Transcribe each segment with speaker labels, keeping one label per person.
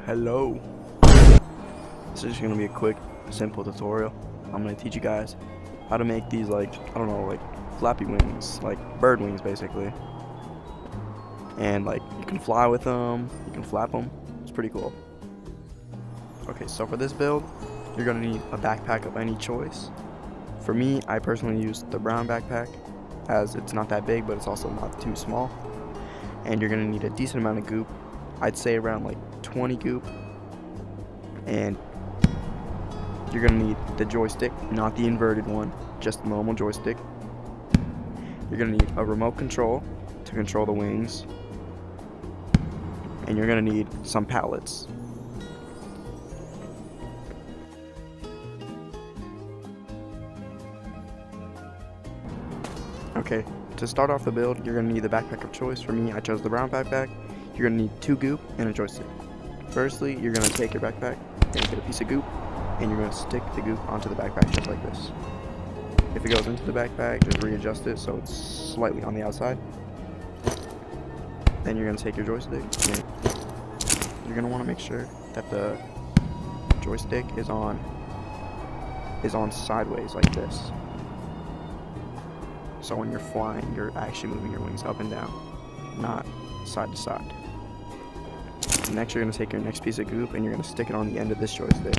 Speaker 1: Hello. This is just gonna be a quick, simple tutorial. I'm gonna teach you guys how to make these, like, I don't know, like flappy wings, like bird wings basically. And like you can fly with them, you can flap them. It's pretty cool. Okay, so for this build, you're gonna need a backpack of any choice. For me, I personally use the brown backpack, as it's not that big, but it's also not too small. And you're gonna need a decent amount of goop. I'd say around like 20 goop. And you're gonna need the joystick, not the inverted one, just the normal joystick. You're gonna need a remote control to control the wings. And you're gonna need some pallets. Okay, to start off the build, you're gonna need the backpack of choice. For me, I chose the brown backpack. You're gonna need 2 goop and a joystick. Firstly, you're gonna take your backpack, and get a piece of goop, and you're gonna stick the goop onto the backpack just like this. If it goes into the backpack, just readjust it so it's slightly on the outside. Then you're gonna take your joystick, and you're gonna want to make sure that the joystick is on sideways like this. So when you're flying, you're actually moving your wings up and down, not side to side. Next, you're going to take your next piece of goop and you're going to stick it on the end of this joystick.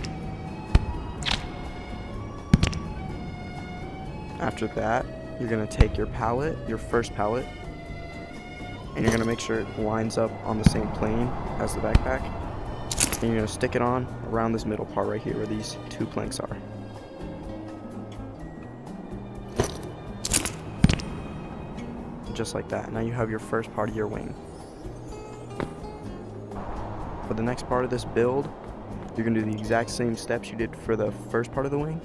Speaker 1: After that, you're going to take your pallet, your first pallet, and you're going to make sure it lines up on the same plane as the backpack. And you're going to stick it on around this middle part right here where these 2 planks are. Just like that. Now you have your first part of your wing. For the next part of this build, you're going to do the exact same steps you did for the first part of the wing,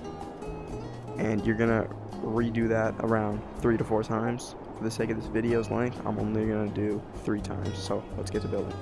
Speaker 1: and you're going to redo that around 3 to 4 times. For the sake of this video's length, I'm only going to do 3 times, so let's get to building.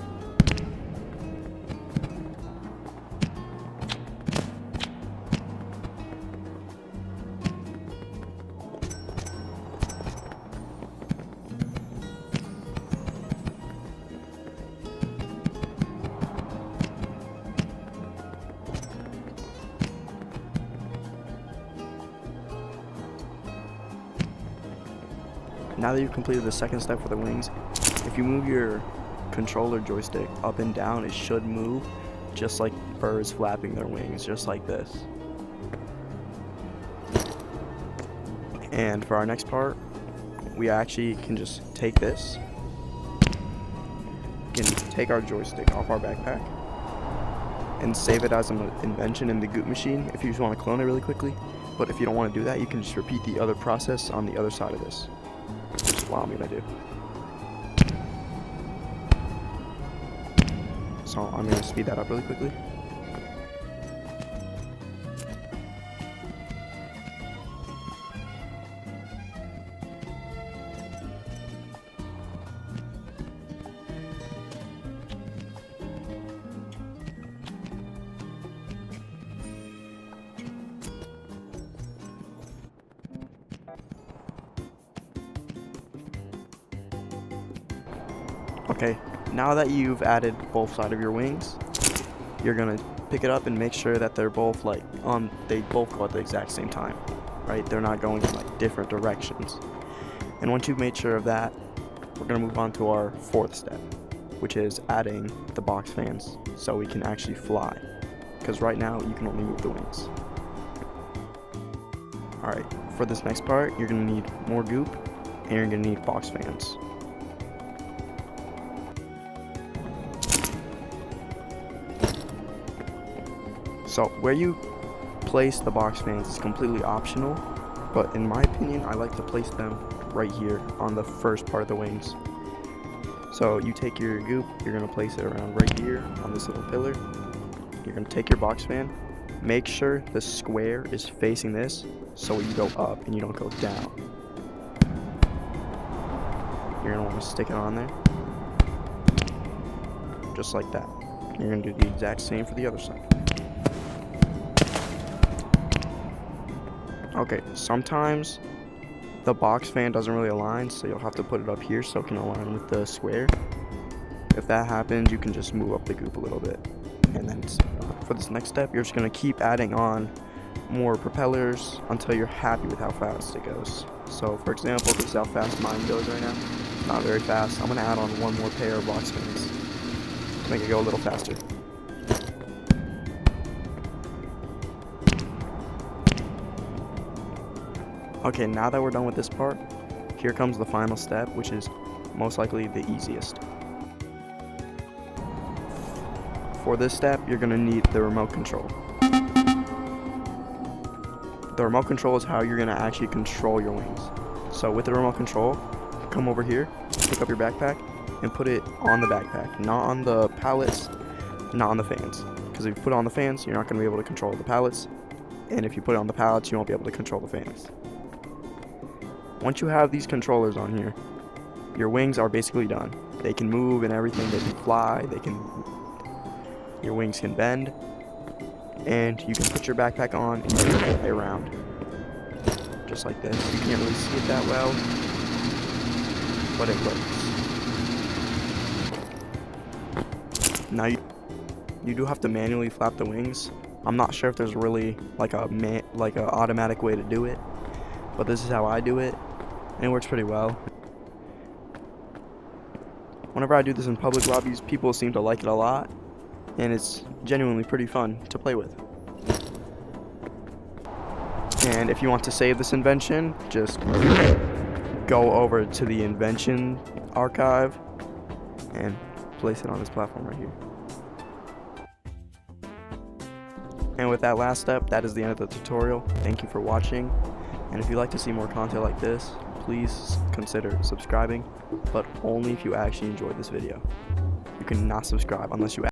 Speaker 1: Now that you've completed the second step for the wings, if you move your controller joystick up and down, it should move just like birds flapping their wings, just like this. And for our next part, we actually can just take this, we can take our joystick off our backpack and save it as an invention in the goop machine if you just want to clone it really quickly. But if you don't want to do that, you can just repeat the other process on the other side of this. Which is what I'm gonna do. So I'm gonna speed that up really quickly. Okay, now that you've added both sides of your wings, you're gonna pick it up and make sure that they're both they both go at the exact same time, right? They're not going in like different directions. And once you've made sure of that, we're gonna move on to our 4th step, which is adding the box fans so we can actually fly. Because right now you can only move the wings. Alright, for this next part, you're gonna need more goop and you're gonna need box fans. So where you place the box fans is completely optional, but in my opinion, I like to place them right here on the first part of the wings. So you take your goop, you're going to place it around right here on this little pillar. You're going to take your box fan, make sure the square is facing this so you go up and you don't go down. You're going to want to stick it on there, just like that. You're going to do the exact same for the other side. Okay, sometimes the box fan doesn't really align, so you'll have to put it up here so it can align with the square. If that happens, you can just move up the goop a little bit. And then for this next step, you're just going to keep adding on more propellers until you're happy with how fast it goes. So for example, this is how fast mine goes right now. Not very fast. I'm going to add on one more pair of block spins to make it go a little faster. Okay, now that we're done with this part, here comes the final step, which is most likely the easiest. For this step, you're going to need the remote control. The remote control is how you're going to actually control your wings. So with the remote control, come over here, pick up your backpack, and put it on the backpack, not on the pallets, not on the fans. Because if you put it on the fans, you're not going to be able to control the pallets, and if you put it on the pallets, you won't be able to control the fans. Once you have these controllers on here, your wings are basically done. They can move and everything, they can fly, your wings can bend, and you can put your backpack on and you can fly around. Just like this. You can't really see it that well, but it works. Now you do have to manually flap the wings. I'm not sure if there's really like a automatic way to do it, but this is how I do it, and it works pretty well. Whenever I do this in public lobbies, people seem to like it a lot, and it's genuinely pretty fun to play with. And if you want to save this invention, just go over to the invention archive and place it on this platform right here. And with that last step, that is the end of the tutorial. Thank you for watching, and if you'd like to see more content like this, please consider subscribing, but only if you actually enjoyed this video. You cannot subscribe unless you